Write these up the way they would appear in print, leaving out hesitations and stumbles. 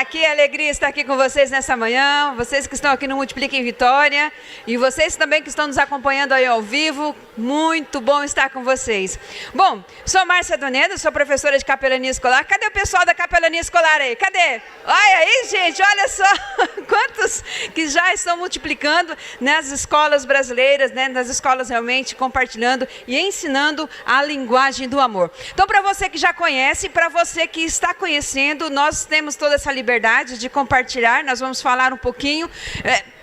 Que alegria estar aqui com vocês nessa manhã, vocês que estão aqui no Multiplica em Vitória e vocês também que estão nos acompanhando aí ao vivo, muito bom estar com vocês. Bom, sou Márcia Doneda, sou professora de capelania escolar. Cadê o pessoal da capelania escolar aí? Cadê? Olha aí, gente, olha só quantos que já estão multiplicando nas escolas brasileiras, né, nas escolas realmente compartilhando e ensinando a linguagem do amor. Então, para você que já conhece, para você que está conhecendo, nós temos toda essa liberdade de compartilhar, nós vamos falar um pouquinho,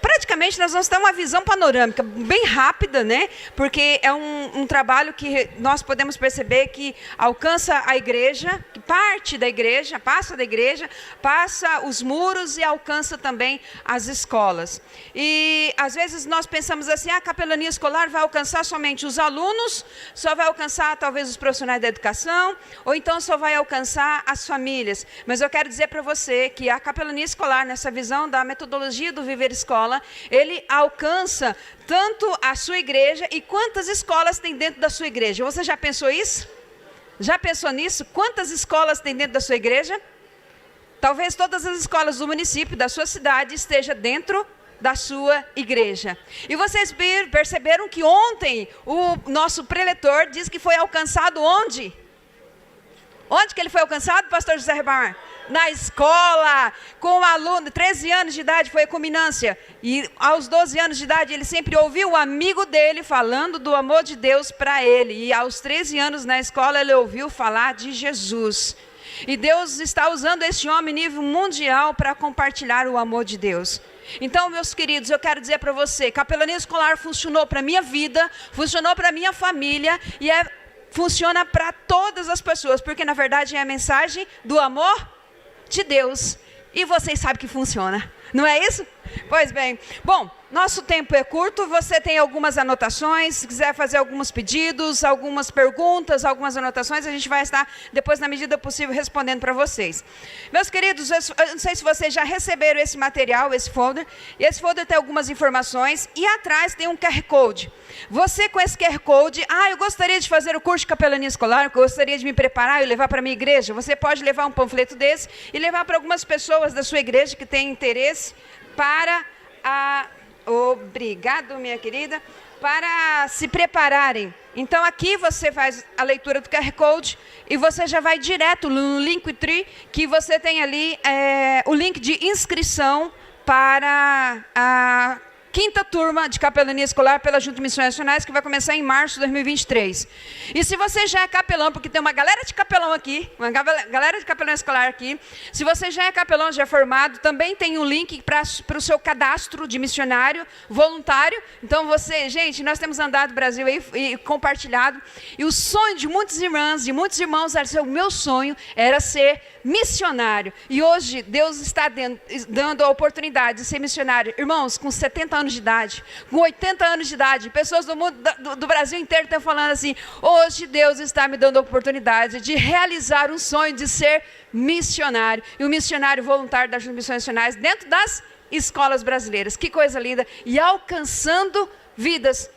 praticamente nós vamos ter uma visão panorâmica, bem rápida, né? Porque é um trabalho que nós podemos perceber que alcança a igreja, que parte da igreja, passa os muros e alcança também as escolas. E às vezes nós pensamos assim, a capelania escolar vai alcançar somente os alunos, só vai alcançar talvez os profissionais da educação, ou então só vai alcançar as famílias. Mas eu quero dizer para você que a capelania escolar, nessa visão da metodologia do Viver Escola, ele alcança tanto a sua igreja e quantas escolas tem dentro da sua igreja. Você já pensou isso? Já pensou nisso? Quantas escolas tem dentro da sua igreja? Talvez todas as escolas do município, da sua cidade, estejam dentro da sua igreja. E vocês perceberam que ontem o nosso preletor disse que foi alcançado onde? Onde que ele foi alcançado, pastor José Ribamar? Na escola, com um aluno, 13 anos de idade, foi a culminância. E aos 12 anos de idade, ele sempre ouviu o amigo dele falando do amor de Deus para ele. E aos 13 anos na escola, ele ouviu falar de Jesus. E Deus está usando esse homem nível mundial para compartilhar o amor de Deus. Então, meus queridos, eu quero dizer para você, capelania escolar funcionou para a minha vida, funcionou para a minha família e funciona para todas as pessoas, porque na verdade é a mensagem do amor de Deus. E vocês sabem que funciona, não é isso? Pois bem, bom, nosso tempo é curto, você tem algumas anotações, se quiser fazer alguns pedidos, algumas perguntas, algumas anotações, a gente vai estar, depois, na medida possível, respondendo para vocês. Meus queridos, eu não sei se vocês já receberam esse material, esse folder, e esse folder tem algumas informações, e atrás tem um QR Code. Você com esse QR Code, eu gostaria de fazer o curso de capelania escolar, eu gostaria de me preparar e levar para a minha igreja, você pode levar um panfleto desse e levar para algumas pessoas da sua igreja que têm interesse para obrigado, minha querida, para se prepararem. Então, aqui você faz a leitura do QR Code e você já vai direto no Linktree, que você tem ali o link de inscrição para a quinta turma de capelania escolar pela Junta de Missões Nacionais, que vai começar em março de 2023. E se você já é capelão, porque tem uma galera de capelão aqui, uma galera de capelão escolar aqui, se você já é capelão, já é formado, também tem um link para o seu cadastro de missionário voluntário. Então gente, nós temos andado no Brasil aí e compartilhado, e o sonho de muitas irmãs, de muitos irmãos, o meu sonho era ser missionário. E hoje Deus está dando a oportunidade de ser missionário. Irmãos, com 70 anos de idade, com 80 anos de idade, pessoas do mundo, do Brasil inteiro estão falando assim, hoje Deus está me dando a oportunidade de realizar um sonho de ser missionário. E um missionário voluntário das Missões Nacionais dentro das escolas brasileiras. Que coisa linda. E alcançando vidas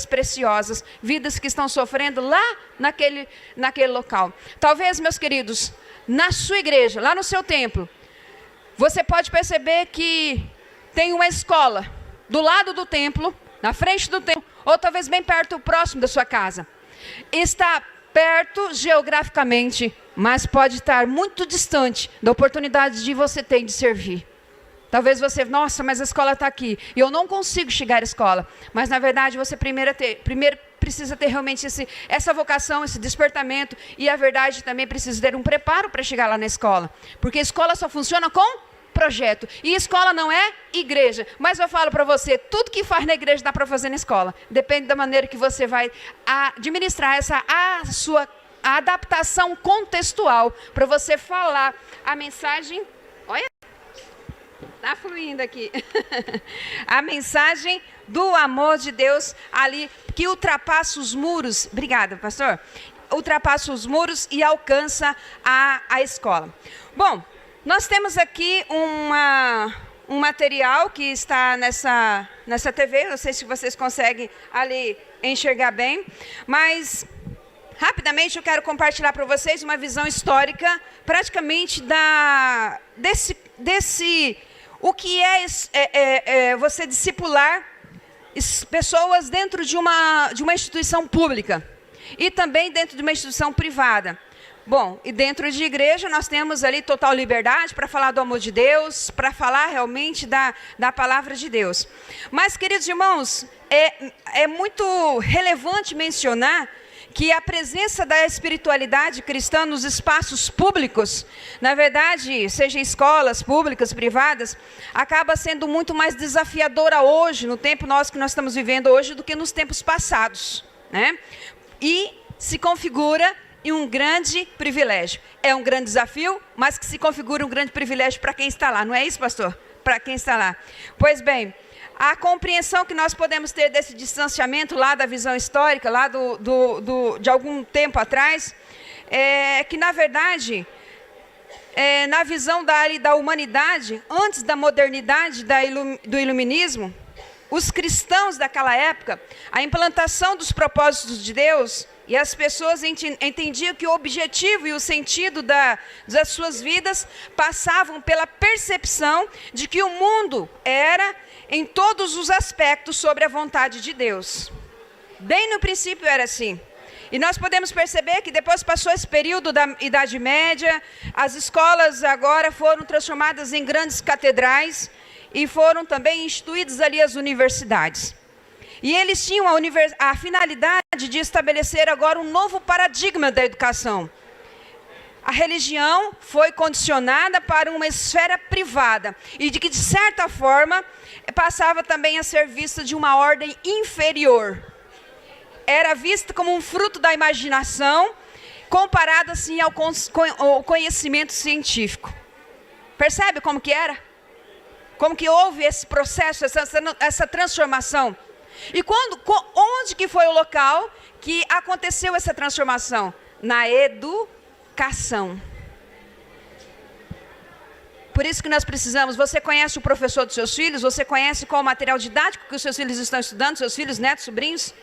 preciosas, vidas que estão sofrendo lá naquele local. Talvez, meus queridos, na sua igreja, lá no seu templo, você pode perceber que tem uma escola do lado do templo, na frente do templo, ou talvez bem perto, próximo da sua casa. Está perto geograficamente, mas pode estar muito distante da oportunidade de você ter de servir. Talvez você, nossa, mas a escola está aqui, e eu não consigo chegar à escola. Mas, na verdade, você primeiro precisa ter realmente essa vocação, esse despertamento, e a verdade também precisa ter um preparo para chegar lá na escola. Porque a escola só funciona com projeto. E escola não é igreja. Mas eu falo para você, tudo que faz na igreja dá para fazer na escola. Depende da maneira que você vai administrar a adaptação contextual para você falar a mensagem. Olha, está fluindo aqui. A mensagem do amor de Deus ali, que ultrapassa os muros. Obrigada, pastor. Ultrapassa os muros e alcança a escola. Bom, nós temos aqui um material que está nessa TV, não sei se vocês conseguem ali enxergar bem, mas rapidamente eu quero compartilhar para vocês uma visão histórica praticamente o que é você discipular pessoas dentro de uma instituição pública e também dentro de uma instituição privada. Bom, e dentro de igreja nós temos ali total liberdade para falar do amor de Deus, para falar realmente da palavra de Deus. Mas, queridos irmãos, é muito relevante mencionar que a presença da espiritualidade cristã nos espaços públicos, na verdade, seja em escolas públicas, privadas, acaba sendo muito mais desafiadora hoje, no tempo que nós estamos vivendo hoje, do que nos tempos passados, né? E se configura em um grande privilégio. É um grande desafio, mas que se configura um grande privilégio para quem está lá. Não é isso, pastor? Para quem está lá. Pois bem, a compreensão que nós podemos ter desse distanciamento lá da visão histórica, lá de algum tempo atrás, é que, na verdade, na visão da humanidade, antes da modernidade, do iluminismo, os cristãos daquela época, a implantação dos propósitos de Deus, e as pessoas entendiam que o objetivo e o sentido das suas vidas passavam pela percepção de que o mundo era, em todos os aspectos, sobre a vontade de Deus. Bem no princípio era assim. E nós podemos perceber que depois passou esse período da Idade Média, as escolas agora foram transformadas em grandes catedrais e foram também instituídas ali as universidades. E eles tinham a finalidade de estabelecer agora um novo paradigma da educação. A religião foi condicionada para uma esfera privada e de que, de certa forma, passava também a ser vista de uma ordem inferior. Era vista como um fruto da imaginação, comparado assim ao conhecimento científico. Percebe como que era? Como que houve esse processo, essa transformação? E onde que foi o local que aconteceu essa transformação? Na educação. Por isso que nós precisamos, você conhece o professor dos seus filhos? Você conhece qual o material didático que os seus filhos estão estudando? Seus filhos, netos, sobrinhos?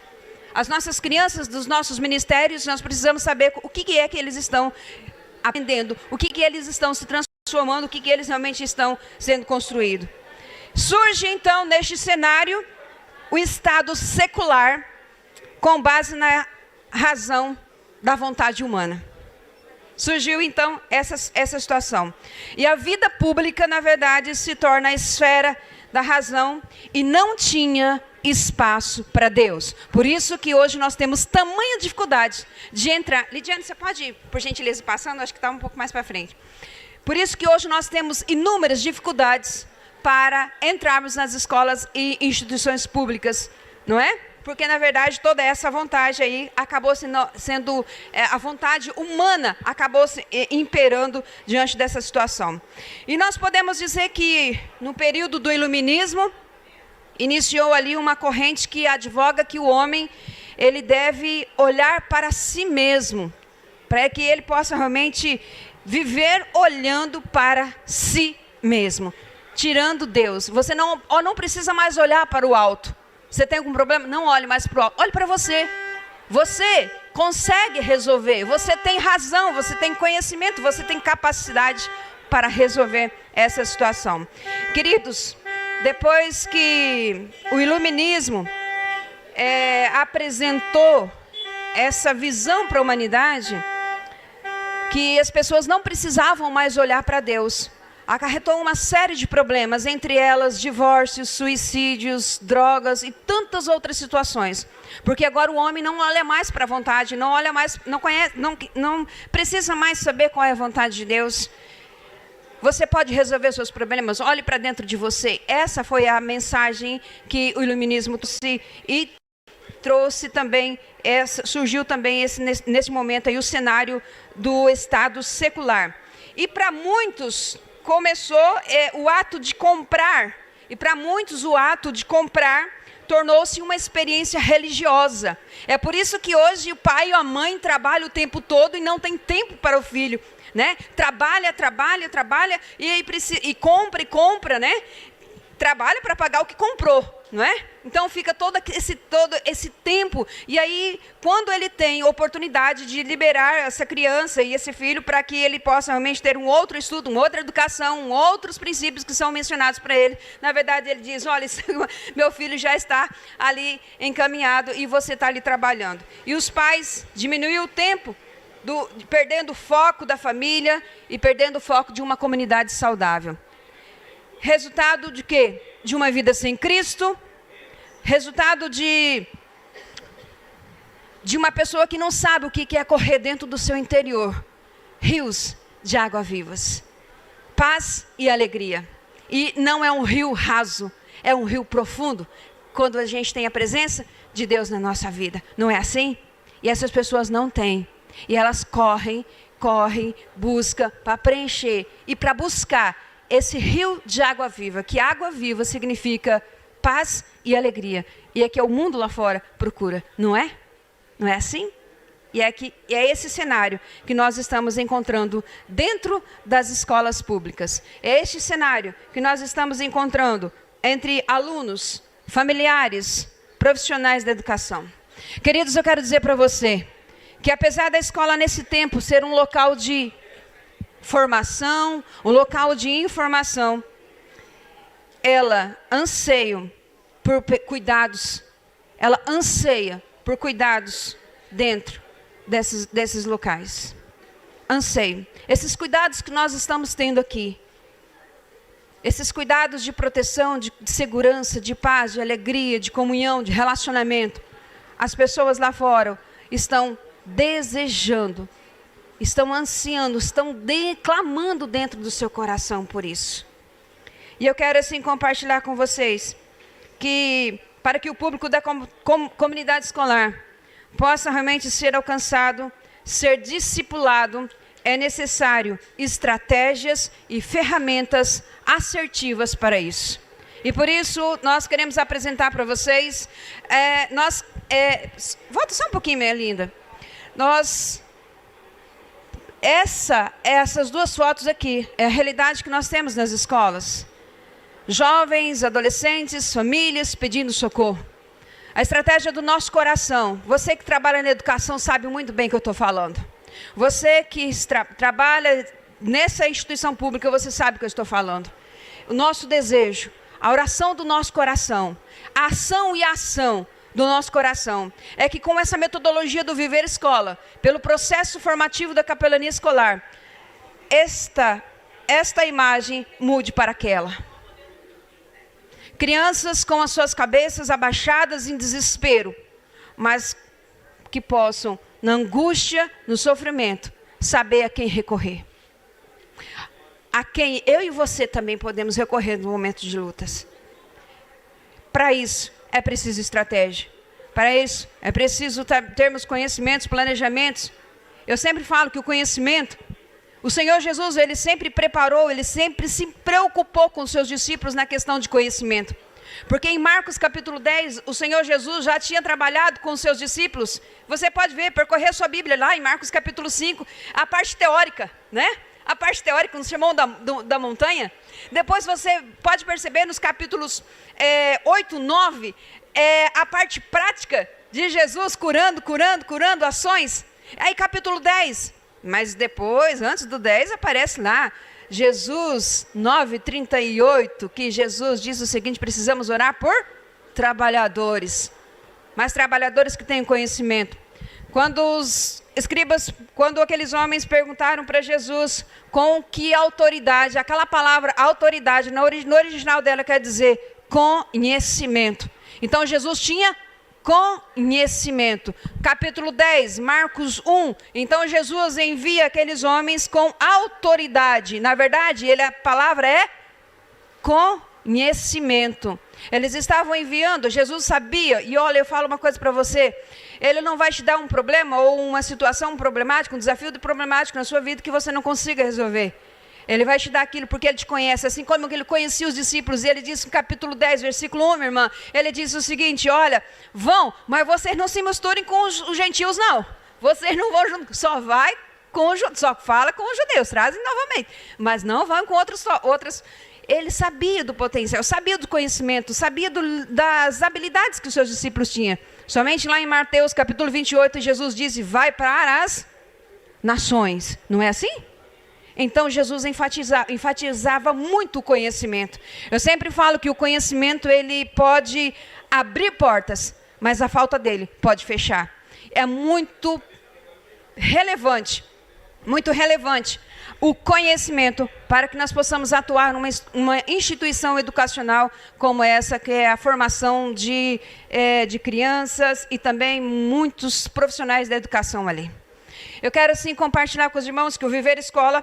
As nossas crianças dos nossos ministérios, nós precisamos saber o que é que eles estão aprendendo, o que eles estão se transformando, o que eles realmente estão sendo construídos. Surge então, neste cenário, o Estado secular, com base na razão da vontade humana. Surgiu, então, essa situação. E a vida pública, na verdade, se torna a esfera da razão e não tinha espaço para Deus. Por isso que hoje nós temos tamanha dificuldade de entrar. Lidiane, você pode, por gentileza, ir passando? Acho que está um pouco mais para frente. Por isso que hoje nós temos inúmeras dificuldades para entrarmos nas escolas e instituições públicas, não é? Porque, na verdade, toda essa vontade aí acabou sendo a vontade humana acabou imperando diante dessa situação. E nós podemos dizer que, no período do iluminismo, iniciou ali uma corrente que advoga que o homem ele deve olhar para si mesmo, para que ele possa realmente viver olhando para si mesmo. Tirando Deus. Você não precisa mais olhar para o alto. Você tem algum problema? Não olhe mais para o alto. Olhe para você. Você consegue resolver. Você tem razão, você tem conhecimento, você tem capacidade para resolver essa situação. Queridos, depois que o iluminismo apresentou essa visão para a humanidade, que as pessoas não precisavam mais olhar para Deus, acarretou uma série de problemas, entre elas divórcios, suicídios, drogas e tantas outras situações. Porque agora o homem não olha mais para a vontade, não olha mais, não conhece, não precisa mais saber qual é a vontade de Deus. Você pode resolver seus problemas, olhe para dentro de você. Essa foi a mensagem que o iluminismo trouxe e trouxe também, surgiu também nesse momento aí o cenário do Estado secular. E para muitos começou o ato de comprar, e para muitos o ato de comprar tornou-se uma experiência religiosa. É por isso que hoje o pai e a mãe trabalham o tempo todo e não tem tempo para o filho, né? Trabalha, e compra, né? trabalha para pagar o que comprou, não é? Então fica todo esse tempo, e aí quando ele tem oportunidade de liberar essa criança e esse filho para que ele possa realmente ter um outro estudo, uma outra educação, outros princípios que são mencionados para ele, na verdade ele diz, olha, meu filho já está ali encaminhado e você está ali trabalhando. E os pais diminuíram o tempo, perdendo o foco da família e perdendo o foco de uma comunidade saudável. Resultado de quê? De uma vida sem Cristo, resultado de uma pessoa que não sabe o que é correr dentro do seu interior. Rios de água vivas, paz e alegria. E não é um rio raso, é um rio profundo, quando a gente tem a presença de Deus na nossa vida. Não é assim? E essas pessoas não têm. E elas correm, buscam para preencher e para buscar esse rio de água viva, que água viva significa paz e alegria. E é que o mundo lá fora procura, não é? Não é assim? E é esse cenário que nós estamos encontrando dentro das escolas públicas. É este cenário que nós estamos encontrando entre alunos, familiares, profissionais da educação. Queridos, eu quero dizer para você que apesar da escola nesse tempo ser um local de formação, um local de informação, ela anseia por cuidados, ela anseia por cuidados dentro desses locais. Anseio. Esses cuidados que nós estamos tendo aqui, esses cuidados de proteção, de segurança, de paz, de alegria, de comunhão, de relacionamento, as pessoas lá fora estão desejando, estão ansiando, estão declamando dentro do seu coração por isso. E eu quero assim compartilhar com vocês que para que o público da comunidade escolar possa realmente ser alcançado, ser discipulado, é necessário estratégias e ferramentas assertivas para isso. E por isso nós queremos apresentar para vocês, volta só um pouquinho, minha linda. Essas duas fotos aqui, é a realidade que nós temos nas escolas. Jovens, adolescentes, famílias pedindo socorro. A estratégia do nosso coração. Você que trabalha na educação sabe muito bem o que eu estou falando. Você que trabalha nessa instituição pública, você sabe o que eu estou falando. O nosso desejo, a oração do nosso coração, a ação e a ação do nosso coração, é que com essa metodologia do Viver Escola, pelo processo formativo da capelania escolar, esta imagem mude para aquela. Crianças com as suas cabeças abaixadas em desespero, mas que possam, na angústia, no sofrimento, saber a quem recorrer. A quem eu e você também podemos recorrer no momento de lutas. Para isso, é preciso estratégia. Para isso, é preciso termos conhecimentos, planejamentos. Eu sempre falo que o conhecimento, o Senhor Jesus, Ele sempre preparou, Ele sempre se preocupou com os seus discípulos na questão de conhecimento. Porque em Marcos capítulo 10, o Senhor Jesus já tinha trabalhado com os seus discípulos. Você pode ver, percorrer a sua Bíblia lá em Marcos capítulo 5, a parte teórica, né? A parte teórica no Sermão da Montanha. Depois você pode perceber nos capítulos 8, 9, a parte prática de Jesus curando ações. Aí capítulo 10, mas depois, antes do 10, aparece lá, Jesus 9:38, que Jesus diz o seguinte: precisamos orar por trabalhadores, mas trabalhadores que tenham conhecimento. Quando os escribas, quando aqueles homens perguntaram para Jesus com que autoridade, aquela palavra autoridade, no original dela quer dizer conhecimento. Então Jesus tinha conhecimento. Capítulo 10, Marcos 1. Então Jesus envia aqueles homens com autoridade. Na verdade, a palavra é conhecimento. Eles estavam enviando, Jesus sabia, e olha, eu falo uma coisa para você, Ele não vai te dar um problema ou uma situação problemática, um desafio problemático na sua vida que você não consiga resolver. Ele vai te dar aquilo porque Ele te conhece, assim como Ele conhecia os discípulos. E Ele disse no capítulo 10, versículo 1, minha irmã, Ele disse o seguinte: olha, vão, mas vocês não se misturem com os gentios não. Vocês não vão junto, só vai só fala com os judeus, trazem novamente. Mas não vão com outras. Ele sabia do potencial, sabia do conhecimento, sabia das habilidades que os seus discípulos tinham. Somente lá em Mateus capítulo 28, Jesus disse, vai para as nações. Não é assim? Então Jesus enfatizava muito o conhecimento. Eu sempre falo que o conhecimento ele pode abrir portas, mas a falta dele pode fechar. É muito relevante o conhecimento para que nós possamos atuar numa instituição educacional como essa, que é a formação de crianças e também muitos profissionais da educação ali. Eu quero, sim, compartilhar com os irmãos que o Viver Escola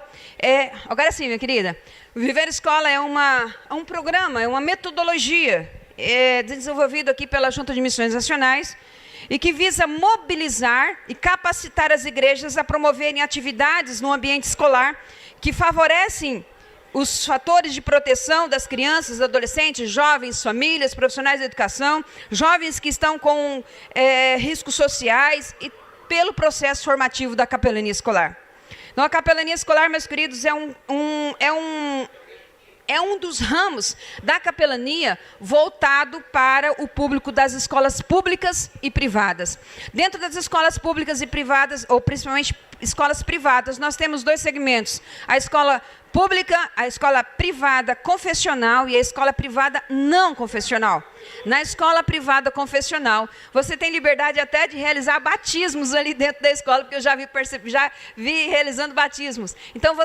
agora sim, minha querida, o Viver Escola é um programa, é uma metodologia desenvolvido aqui pela Junta de Missões Nacionais e que visa mobilizar e capacitar as igrejas a promoverem atividades no ambiente escolar que favorecem os fatores de proteção das crianças, adolescentes, jovens, famílias, profissionais da educação, jovens que estão com riscos sociais e pelo processo formativo da capelania escolar. Então, a capelania escolar, meus queridos, é um dos ramos da capelania voltado para o público das escolas públicas e privadas. Dentro das escolas públicas e privadas, ou principalmente escolas privadas, nós temos dois segmentos. A escola pública, a escola privada confessional e a escola privada não confessional. Na escola privada confessional, você tem liberdade até de realizar batismos ali dentro da escola, porque eu já vi realizando batismos. Então,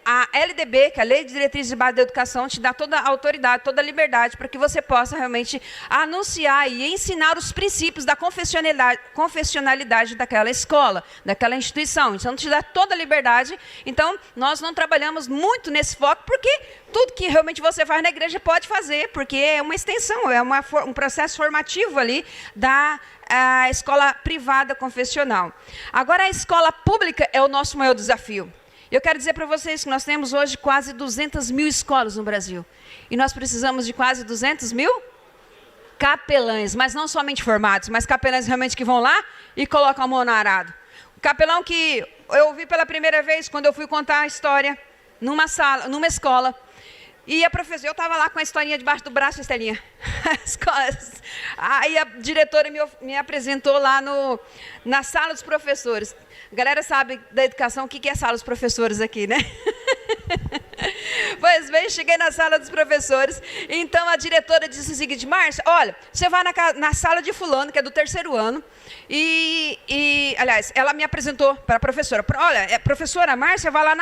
a LDB, que é a Lei de Diretrizes de Base da Educação, te dá toda a autoridade, toda a liberdade para que você possa realmente anunciar e ensinar os princípios da confessionalidade daquela escola, daquela instituição. Então, te dá toda a liberdade. Então, nós não trabalhamos muito nesse foco, porque tudo que realmente você faz na igreja pode fazer, porque é uma extensão, é um processo formativo ali da escola privada confessional. Agora, a escola pública é o nosso maior desafio. Eu quero dizer para vocês que nós temos hoje quase 200 mil escolas no Brasil. E nós precisamos de quase 200 mil capelães, mas não somente formados, mas capelães realmente que vão lá e colocam a mão no arado. O capelão que eu ouvi pela primeira vez quando eu fui contar a história numa escola. E a professora, eu estava lá com a historinha debaixo do braço, Estelinha. Aí a diretora me apresentou lá na sala dos professores. A galera sabe da educação o que é sala dos professores aqui, né? Pois bem, cheguei na sala dos professores. Então a diretora disse o seguinte: Márcia, olha, você vai na sala de fulano, que é do 3º ano. Aliás, ela me apresentou para a professora. Olha, professora Márcia, vai lá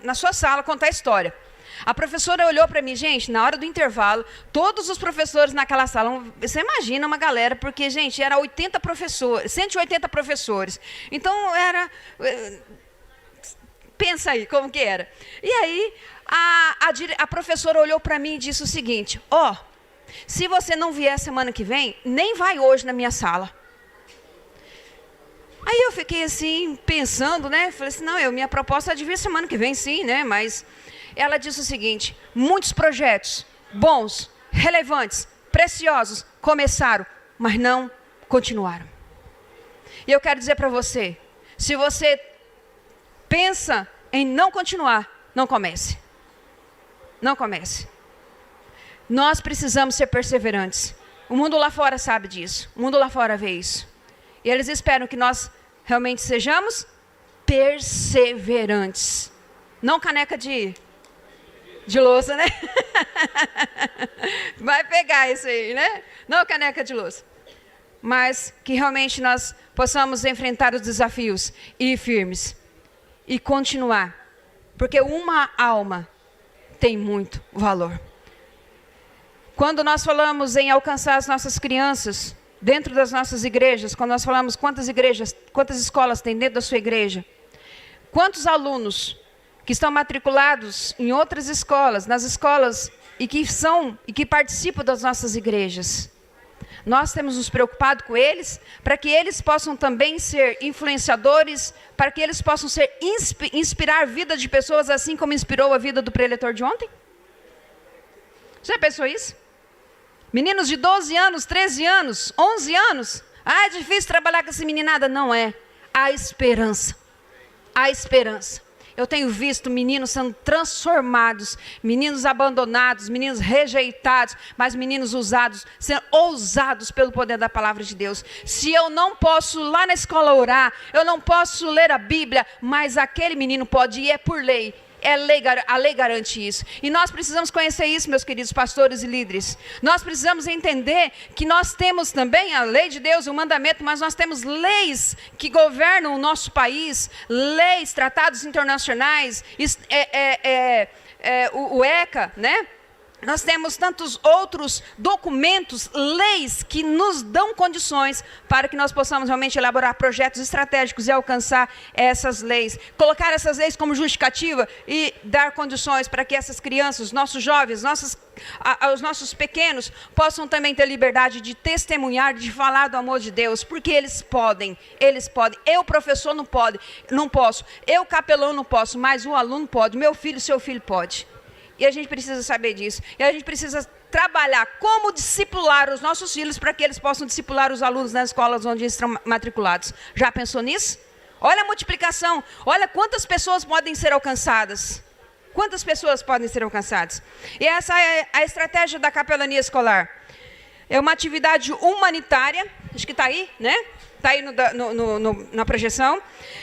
na sua sala contar a história. A professora olhou para mim, gente, na hora do intervalo, todos os professores naquela sala, você imagina uma galera, porque, gente, era 80 professores, 180 professores. Então, pensa aí como que era. E aí, a professora olhou para mim e disse o seguinte: se você não vier semana que vem, nem vai hoje na minha sala. Aí eu fiquei assim, pensando, né? Falei assim, não, minha proposta é de vir semana que vem, sim, né? Mas ela disse o seguinte: muitos projetos bons, relevantes, preciosos começaram, mas não continuaram. E eu quero dizer para você, se você pensa em não continuar, não comece. Não comece. Nós precisamos ser perseverantes. O mundo lá fora sabe disso. O mundo lá fora vê isso. E eles esperam que nós realmente sejamos perseverantes. Não caneca de louça, né? Vai pegar isso aí, né? Não caneca de louça. Mas que realmente nós possamos enfrentar os desafios e ir firmes. E continuar. Porque uma alma tem muito valor. Quando nós falamos em alcançar as nossas crianças dentro das nossas igrejas, quando nós falamos quantas escolas tem dentro da sua igreja, quantos alunos que estão matriculados em outras escolas, nas escolas e que participam das nossas igrejas. Nós temos nos preocupado com eles, para que eles possam também ser influenciadores, para que eles possam inspirar a vida de pessoas, assim como inspirou a vida do preletor de ontem? Já pensou isso? Meninos de 12 anos, 13 anos, 11 anos. É difícil trabalhar com essa meninada. Não é. Há esperança. há esperança. Eu tenho visto meninos sendo transformados, meninos abandonados, meninos rejeitados, mas meninos usados, sendo ousados pelo poder da palavra de Deus. Se eu não posso lá na escola orar, eu não posso ler a Bíblia, mas aquele menino pode, e é por lei. A lei garante isso. E nós precisamos conhecer isso, meus queridos pastores e líderes. Nós precisamos entender que nós temos também a lei de Deus, o mandamento, mas nós temos leis que governam o nosso país, leis, tratados internacionais, o ECA, né? Nós temos tantos outros documentos, leis que nos dão condições para que nós possamos realmente elaborar projetos estratégicos e alcançar essas leis. Colocar essas leis como justificativa e dar condições para que essas crianças, nossos jovens, os nossos pequenos possam também ter liberdade de testemunhar, de falar do amor de Deus, porque eles podem. Eu, professor, não posso. Eu, capelão, não posso, mas o aluno pode. Meu filho, seu filho pode. E a gente precisa saber disso. E a gente precisa trabalhar como discipular os nossos filhos para que eles possam discipular os alunos nas escolas onde eles estão matriculados. Já pensou nisso? Olha a multiplicação. Olha quantas pessoas podem ser alcançadas. Quantas pessoas podem ser alcançadas? E essa é a estratégia da capelania escolar. É uma atividade humanitária. Acho que está aí, né? Está aí na projeção.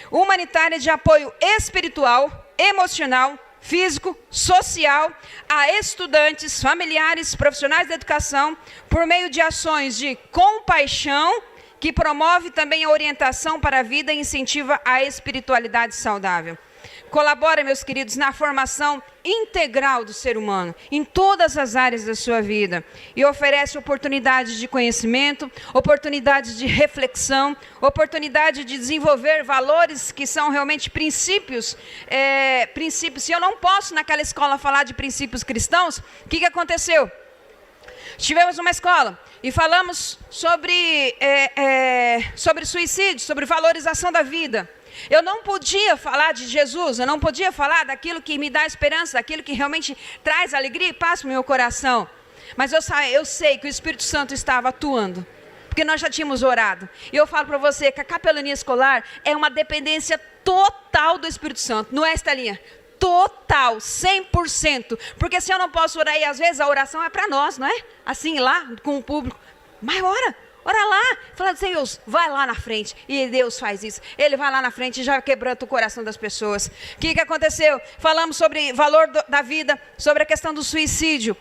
Humanitária de apoio espiritual, emocional, físico, social, a estudantes, familiares, profissionais da educação, por meio de ações de compaixão, que promove também a orientação para a vida e incentiva a espiritualidade saudável. Colabora, meus queridos, na formação integral do ser humano, em todas as áreas da sua vida, e oferece oportunidades de conhecimento, oportunidades de reflexão, oportunidade de desenvolver valores que são realmente princípios. Se eu não posso naquela escola falar de princípios cristãos, o que aconteceu? Estivemos numa escola e falamos sobre suicídio, sobre valorização da vida. Eu não podia falar de Jesus, eu não podia falar daquilo que me dá esperança, daquilo que realmente traz alegria e paz para o meu coração. Mas eu sei que o Espírito Santo estava atuando, porque nós já tínhamos orado. E eu falo para você que a capelania escolar é uma dependência total do Espírito Santo, não é, Estelinha? Total, 100%. Porque se eu não posso orar, e às vezes a oração é para nós, não é? Assim, lá com o público. Mas ora lá, fala, Deus, vai lá na frente. E Deus faz isso. Ele vai lá na frente e já quebranta o coração das pessoas. O que aconteceu? Falamos sobre valor da vida, sobre a questão do suicídio.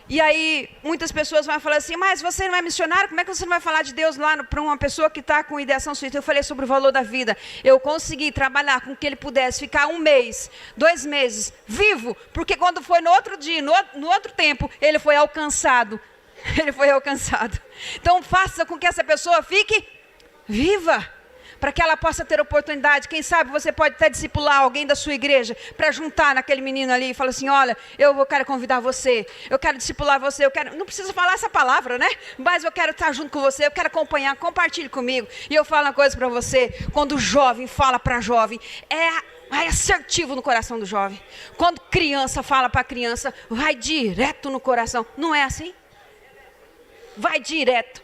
E aí, muitas pessoas vão falar assim, mas você não é missionário? Como é que você não vai falar de Deus lá para uma pessoa que está com ideação suicida? Eu falei sobre o valor da vida. Eu consegui trabalhar com que ele pudesse ficar 1 mês, 2 meses, vivo. Porque quando foi no outro dia, no outro tempo, ele foi alcançado. Ele foi alcançado. Então, faça com que essa pessoa fique viva, para que ela possa ter oportunidade. Quem sabe você pode até discipular alguém da sua igreja, para juntar naquele menino ali e falar assim, olha, eu quero convidar você, eu quero discipular você, não precisa falar essa palavra, né? Mas eu quero estar junto com você, eu quero acompanhar, compartilhe comigo. E eu falo uma coisa para você, quando o jovem fala para jovem, vai assertivo no coração do jovem. Quando criança fala para criança, vai direto no coração. Não é assim? Vai direto.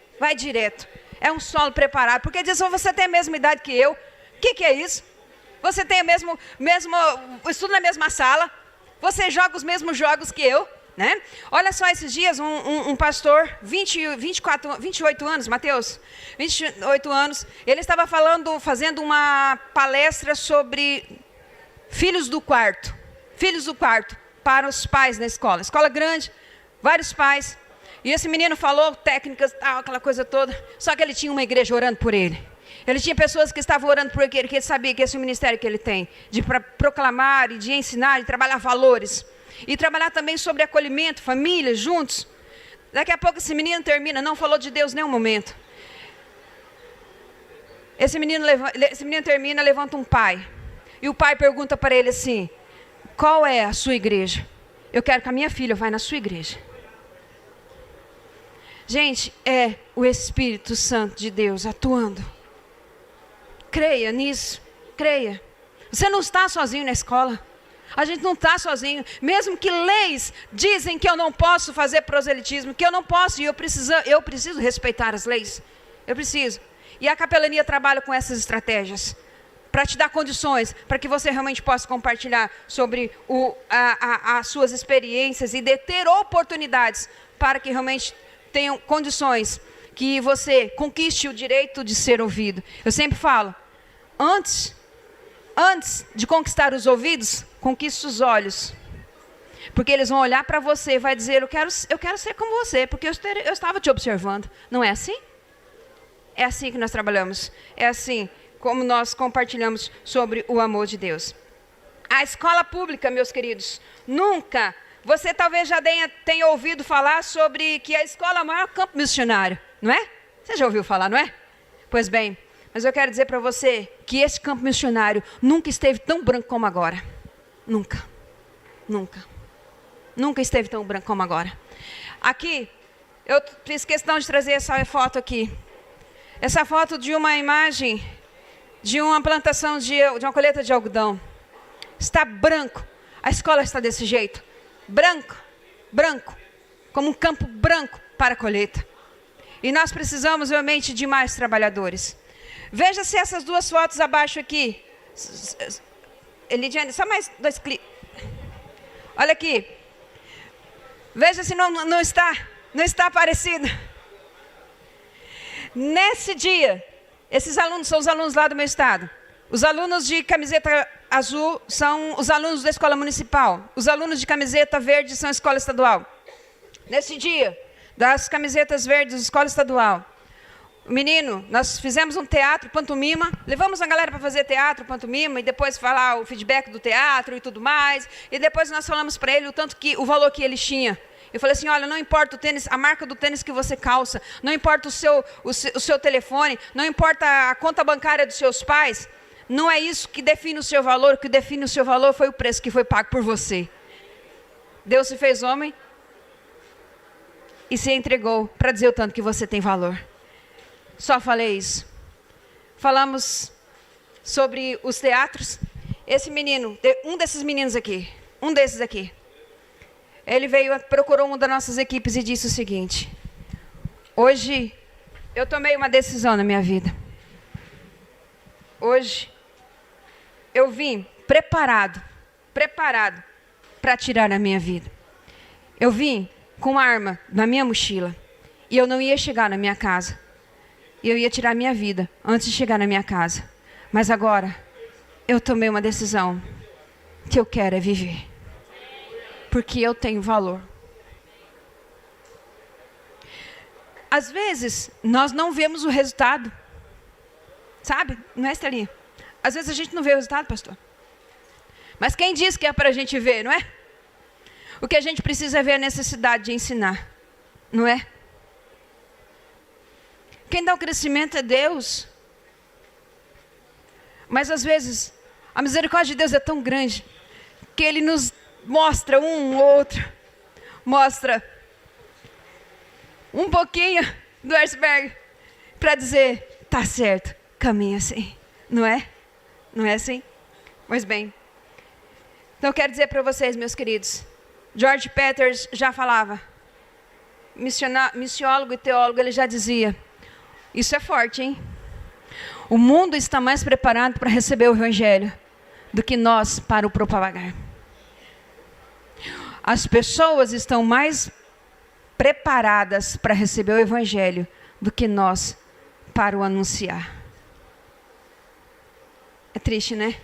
É um solo preparado. Porque diz, você tem a mesma idade que eu. O que é isso? Você tem o mesmo estudo na mesma sala. Você joga os mesmos jogos que eu, né? Olha só, esses dias, um pastor, 28 anos, Mateus, 28 anos, ele estava fazendo uma palestra sobre filhos do quarto para os pais na escola. Escola grande, vários pais. E esse menino falou técnicas, tal, aquela coisa toda. Só que ele tinha uma igreja orando por ele. Ele tinha pessoas que estavam orando por ele, que ele sabia que esse é o ministério que ele tem. De proclamar, e de ensinar, de trabalhar valores. E trabalhar também sobre acolhimento, família, juntos. Daqui a pouco esse menino termina, não falou de Deus em nenhum momento. Esse menino termina, levanta um pai. E o pai pergunta para ele assim, qual é a sua igreja? Eu quero que a minha filha vá na sua igreja. Gente, é o Espírito Santo de Deus atuando. Creia nisso, creia. Você não está sozinho na escola. A gente não está sozinho. Mesmo que leis dizem que eu não posso fazer proselitismo, que eu não posso, e eu preciso respeitar as leis. Eu preciso. E a capelania trabalha com essas estratégias. para te dar condições, para que você realmente possa compartilhar sobre as suas experiências e ter oportunidades para que realmente tenham condições que você conquiste o direito de ser ouvido. Eu sempre falo, antes de conquistar os ouvidos, conquiste os olhos. Porque eles vão olhar para você e vai dizer, eu quero ser como você, porque eu estava te observando. Não é assim? É assim que nós trabalhamos. É assim como nós compartilhamos sobre o amor de Deus. A escola pública, meus queridos, nunca... Você talvez já tenha ouvido falar sobre que a escola é o maior campo missionário, não é? Você já ouviu falar, não é? Pois bem, mas eu quero dizer para você que esse campo missionário nunca esteve tão branco como agora. Nunca. Nunca. Nunca esteve tão branco como agora. Aqui, eu fiz questão de trazer essa foto aqui. Essa foto de uma imagem de uma plantação de uma colheita de algodão. Está branco. A escola está desse jeito. Branco, branco. Como um campo branco para a colheita. E nós precisamos realmente de mais trabalhadores. Veja se essas duas fotos abaixo aqui. Elidiane, só mais 2 cliques. Olha aqui. Veja se não está parecido. Nesse dia, esses alunos são os alunos lá do meu estado. Os alunos de camiseta azul são os alunos da escola municipal. Os alunos de camiseta verde são a escola estadual. Nesse dia, das camisetas verdes da escola estadual, menino, nós fizemos um teatro, pantomima, levamos a galera para fazer teatro, pantomima, e depois falar o feedback do teatro e tudo mais, e depois nós falamos para ele o valor que ele tinha. Eu falei assim, olha, não importa o tênis, a marca do tênis que você calça, não importa o seu telefone, não importa a conta bancária dos seus pais, não é isso que define o seu valor. O que define o seu valor foi o preço que foi pago por você. Deus se fez homem e se entregou para dizer o tanto que você tem valor. Só falei isso. Falamos sobre os teatros. Esse menino, um desses meninos aqui, um desses aqui, ele procurou uma das nossas equipes e disse o seguinte: hoje eu tomei uma decisão na minha vida. Hoje eu vim preparado para tirar a minha vida. Eu vim com uma arma na minha mochila e eu não ia chegar na minha casa. Eu ia tirar a minha vida antes de chegar na minha casa. Mas agora eu tomei uma decisão que eu quero é viver. Porque eu tenho valor. Às vezes, nós não vemos o resultado. Sabe? Não é, Estelinha? Às vezes a gente não vê o resultado, pastor. Mas quem diz que é para a gente ver, não é? O que a gente precisa é ver a necessidade de ensinar. Não é? Quem dá o crescimento é Deus. Mas às vezes, a misericórdia de Deus é tão grande que Ele nos mostra outro, mostra um pouquinho do iceberg para dizer, tá certo, caminha assim, não é? Não é assim? Pois bem, então eu quero dizer para vocês, meus queridos, George Peters já falava, missiólogo e teólogo, ele já dizia, isso é forte, hein? O mundo está mais preparado para receber o evangelho do que nós para o propagar. As pessoas estão mais preparadas para receber o evangelho do que nós para o anunciar. É triste, né?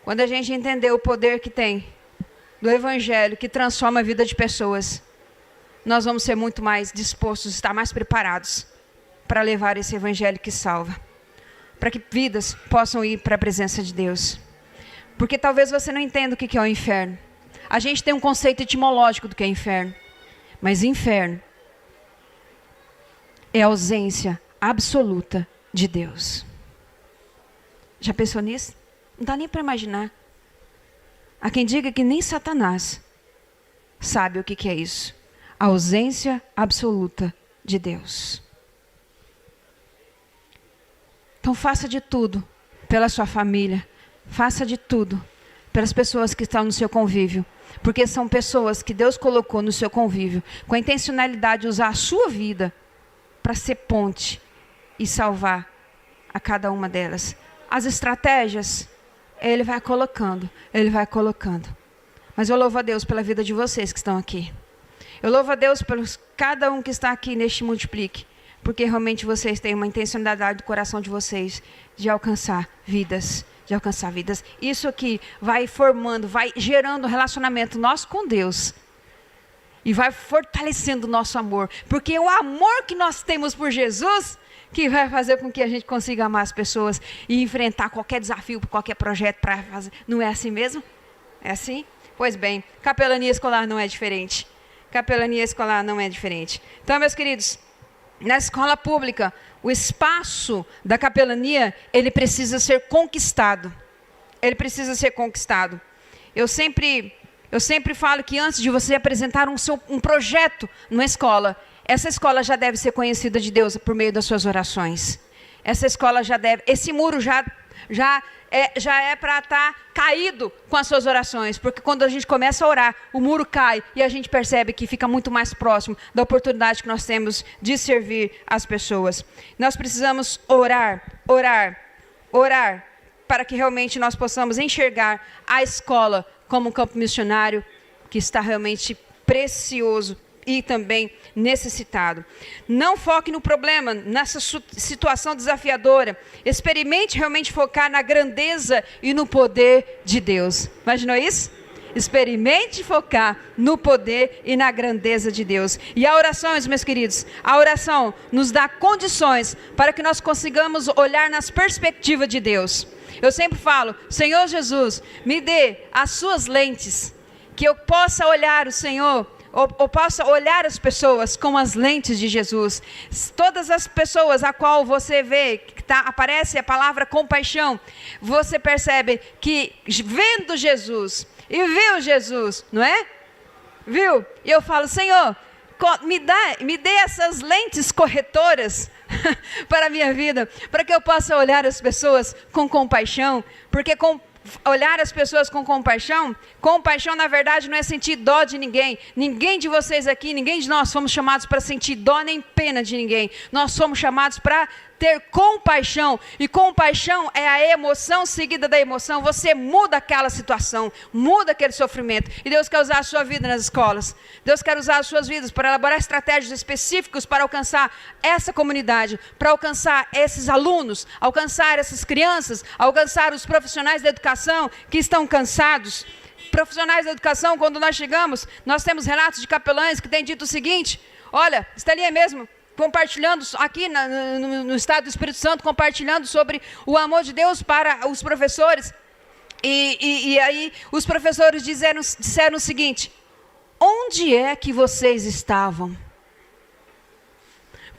Quando a gente entender o poder que tem do evangelho, que transforma a vida de pessoas, nós vamos ser muito mais dispostos, estar mais preparados para levar esse evangelho que salva. Para que vidas possam ir para a presença de Deus. Porque talvez você não entenda o que é o inferno. A gente tem um conceito etimológico do que é inferno. Mas inferno é a ausência absoluta de Deus. Já pensou nisso? Não dá nem para imaginar. Há quem diga que nem Satanás sabe o que é isso. A ausência absoluta de Deus. Então faça de tudo pela sua família. Faça de tudo pelas pessoas que estão no seu convívio. Porque são pessoas que Deus colocou no seu convívio com a intencionalidade de usar a sua vida para ser ponte e salvar a cada uma delas. As estratégias, Ele vai colocando, Ele vai colocando. Mas eu louvo a Deus pela vida de vocês que estão aqui. Eu louvo a Deus por cada um que está aqui neste Multiplique, porque realmente vocês têm uma intencionalidade do coração de vocês de alcançar vidas, Isso aqui vai formando, vai gerando um relacionamento nosso com Deus. E vai fortalecendo o nosso amor. Porque é o amor que nós temos por Jesus que vai fazer com que a gente consiga amar as pessoas e enfrentar qualquer desafio, qualquer projeto para fazer. Não é assim mesmo? É assim? Pois bem, capelania escolar não é diferente. Capelania escolar não é diferente. Então, meus queridos, na escola pública, o espaço da capelania, ele precisa ser conquistado. Ele precisa ser conquistado. Eu sempre falo que antes de você apresentar um projeto numa escola, essa escola já deve ser conhecida de Deus por meio das suas orações. Essa escola já deve, esse muro já é para estar caído com as suas orações, porque quando a gente começa a orar, o muro cai e a gente percebe que fica muito mais próximo da oportunidade que nós temos de servir as pessoas. Nós precisamos orar, para que realmente nós possamos enxergar a escola como um campo missionário que está realmente precioso e também necessitado. Não foque no problema, nessa situação desafiadora. Experimente realmente focar na grandeza e no poder de Deus. Imaginou isso? Experimente focar no poder e na grandeza de Deus. E a oração, meus queridos, a oração nos dá condições para que nós consigamos olhar nas perspectivas de Deus. Eu sempre falo, Senhor Jesus, me dê as suas lentes, que eu possa olhar o Senhor, ou possa olhar as pessoas com as lentes de Jesus. Todas as pessoas a qual você vê, que aparece a palavra compaixão, você percebe que vendo Jesus, e viu Jesus, não é? Viu? E eu falo, Senhor, me dê essas lentes corretoras para a minha vida, para que eu possa olhar as pessoas com compaixão, porque olhar as pessoas com compaixão na verdade não é sentir dó de ninguém de vocês aqui, ninguém de nós fomos chamados para sentir dó nem pena de ninguém, nós somos chamados para ter compaixão, e compaixão é a emoção seguida da emoção. Você muda aquela situação, muda aquele sofrimento, e Deus quer usar a sua vida nas escolas, Deus quer usar as suas vidas para elaborar estratégias específicas para alcançar essa comunidade, para alcançar esses alunos, alcançar essas crianças, alcançar os profissionais da educação que estão cansados. Profissionais da educação, quando nós chegamos, nós temos relatos de capelães que têm dito o seguinte: olha, Estelinha mesmo, compartilhando aqui no estado do Espírito Santo, compartilhando sobre o amor de Deus para os professores. E aí os professores disseram o seguinte: onde é que vocês estavam?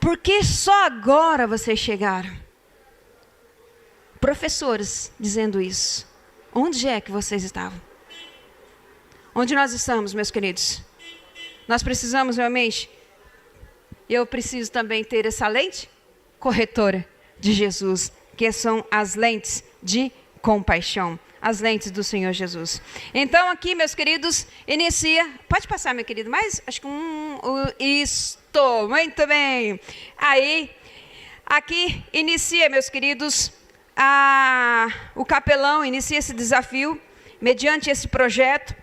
Por que só agora vocês chegaram? Professores dizendo isso. Onde é que vocês estavam? Onde nós estamos, meus queridos? Nós precisamos realmente... Eu preciso também ter essa lente corretora de Jesus, que são as lentes de compaixão, as lentes do Senhor Jesus. Então aqui, meus queridos, inicia... Pode passar, meu querido, mas acho que isto, muito bem. Aí, aqui inicia, meus queridos, o capelão inicia esse desafio, mediante esse projeto,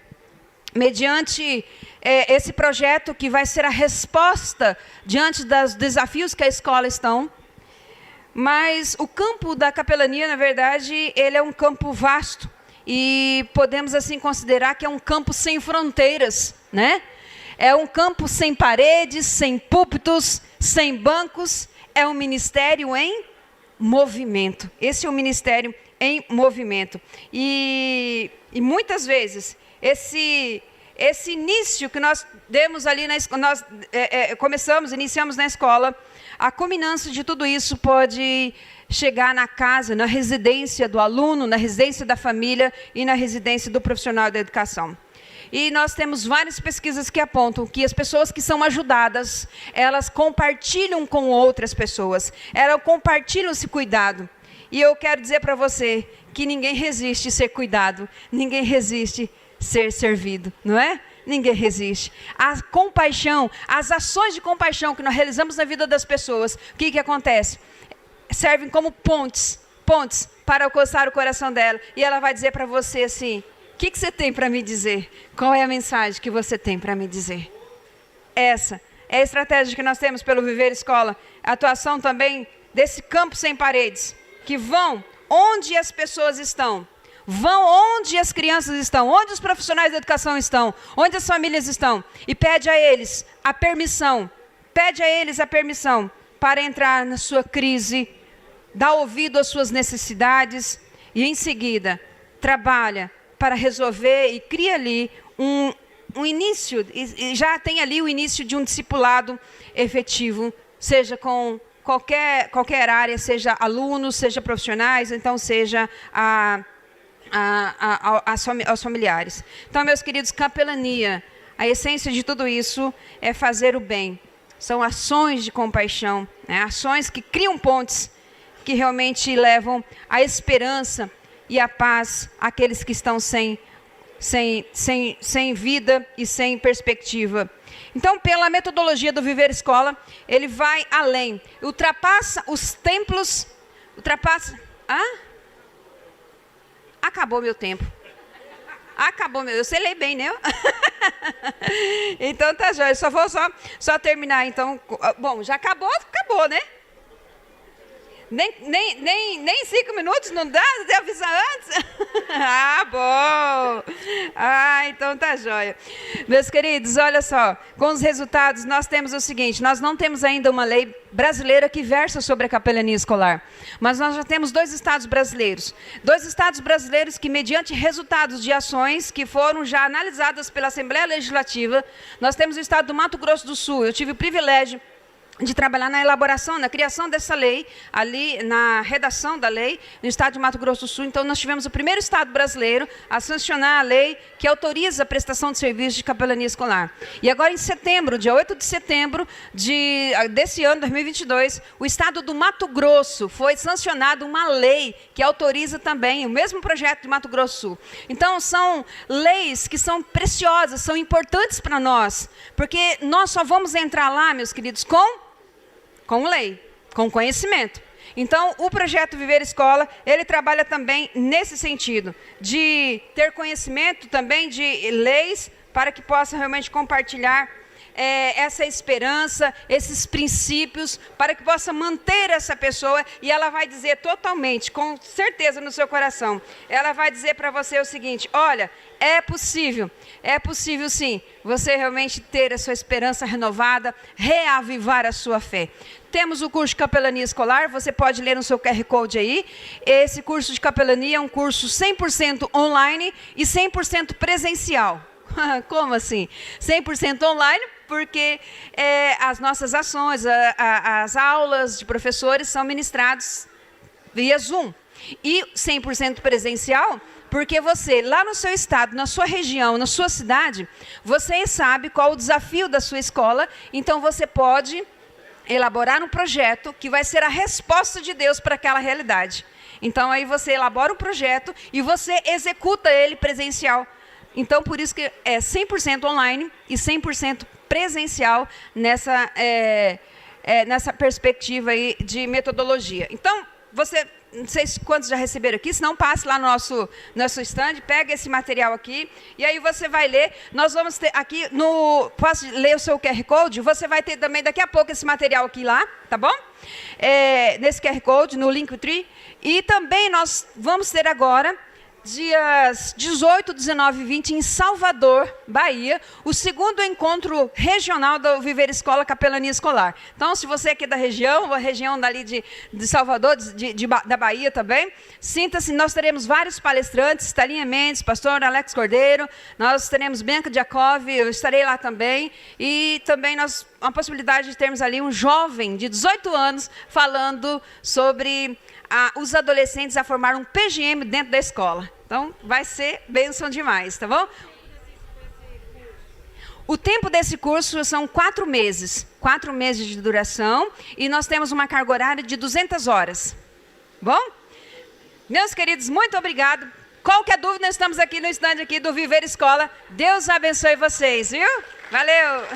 mediante... esse projeto que vai ser a resposta diante dos desafios que a escola estão. Mas o campo da capelania, na verdade, ele é um campo vasto. E podemos assim considerar que é um campo sem fronteiras, né? É um campo sem paredes, sem púlpitos, sem bancos. É um ministério em movimento. Esse é um ministério em movimento. E muitas vezes, esse início que nós demos ali, nós iniciamos na escola, a culminância de tudo isso pode chegar na casa, na residência do aluno, na residência da família e na residência do profissional da educação. E nós temos várias pesquisas que apontam que as pessoas que são ajudadas, elas compartilham com outras pessoas, elas compartilham esse cuidado. E eu quero dizer para você que ninguém resiste ser cuidado, ninguém resiste ser servido, não é? Ninguém resiste. A compaixão, as ações de compaixão que nós realizamos na vida das pessoas, o que acontece? servem como pontes para alcançar o coração dela. E ela vai dizer para você assim: o que você tem para me dizer? Qual é a mensagem que você tem para me dizer? Essa é a estratégia que nós temos pelo Viver Escola. A atuação também desse campo sem paredes, que vão onde as pessoas estão, vão onde as crianças estão, onde os profissionais da educação estão, onde as famílias estão, e pede a eles a permissão para entrar na sua crise, dá ouvido às suas necessidades e, em seguida, trabalha para resolver e cria ali um início, e já tem ali o início de um discipulado efetivo, seja com qualquer área, seja alunos, seja profissionais, então seja aos familiares. Então, meus queridos, capelania, a essência de tudo isso é fazer o bem. São ações de compaixão, né? Ações que criam pontes, que realmente levam a esperança e a paz àqueles que estão sem vida e sem perspectiva. Então, pela metodologia do Viver Escola, ele vai além, ultrapassa os templos, Acabou meu tempo. Eu sei ler bem, né? Então tá jóia, só vou terminar, então. Bom, já acabou, né? Nem 5 minutos não dá? Você avisar antes? Bom. Então tá jóia. Meus queridos, olha só. Com os resultados, nós temos o seguinte. Nós não temos ainda uma lei brasileira que versa sobre a capelania escolar. Mas nós já temos 2 estados brasileiros. 2 estados brasileiros que, mediante resultados de ações que foram já analisadas pela Assembleia Legislativa, nós temos o estado do Mato Grosso do Sul. Eu tive o privilégio de trabalhar na elaboração, na criação dessa lei, ali na redação da lei, no estado de Mato Grosso do Sul. Então, nós tivemos o primeiro estado brasileiro a sancionar a lei que autoriza a prestação de serviços de capelania escolar. E agora, em setembro, dia 8 de setembro desse ano, 2022, o estado do Mato Grosso foi sancionado uma lei que autoriza também o mesmo projeto de Mato Grosso do Sul. Então, são leis que são preciosas, são importantes para nós, porque nós só vamos entrar lá, meus queridos, com lei, com conhecimento. Então, o projeto Viver Escola, ele trabalha também nesse sentido, de ter conhecimento também de leis, para que possa realmente compartilhar essa esperança, esses princípios, para que possa manter essa pessoa, e ela vai dizer totalmente, com certeza no seu coração, ela vai dizer para você o seguinte: olha, é possível sim, você realmente ter a sua esperança renovada, reavivar a sua fé. Temos o curso de capelania escolar, você pode ler no seu QR Code aí. Esse curso de capelania é um curso 100% online e 100% presencial. Como assim? 100% online, porque as nossas ações, as aulas de professores são ministradas via Zoom. E 100% presencial, porque você, lá no seu estado, na sua região, na sua cidade, você sabe qual o desafio da sua escola, então você pode elaborar um projeto que vai ser a resposta de Deus para aquela realidade. Então, aí você elabora um projeto e você executa ele presencial. Então, por isso que é 100% online e 100% presencial nessa perspectiva aí de metodologia. Então, você, não sei quantos já receberam aqui, se não, passe lá no nosso stand, pega esse material aqui, e aí você vai ler. Nós vamos ter aqui, posso ler o seu QR Code? Você vai ter também daqui a pouco esse material aqui lá, tá bom? Nesse QR Code, no Linktree. E também nós vamos ter agora, dias 18, 19 e 20, em Salvador, Bahia, o segundo encontro regional do Viver Escola Capelania Escolar. Então, se você é aqui da região, a região dali de Salvador, da Bahia também, sinta-se, nós teremos vários palestrantes, Talinha Mendes, pastor Alex Cordeiro, nós teremos Bianca Jacob, eu estarei lá também, e também a possibilidade de termos ali um jovem de 18 anos falando sobre os adolescentes a formar um PGM dentro da escola. Então, vai ser bênção demais, tá bom? O tempo desse curso são 4 meses. 4 meses de duração. E nós temos uma carga horária de 200 horas. Bom? Meus queridos, muito obrigado. Qualquer dúvida, nós estamos aqui no stand aqui do Viver Escola. Deus abençoe vocês, viu? Valeu!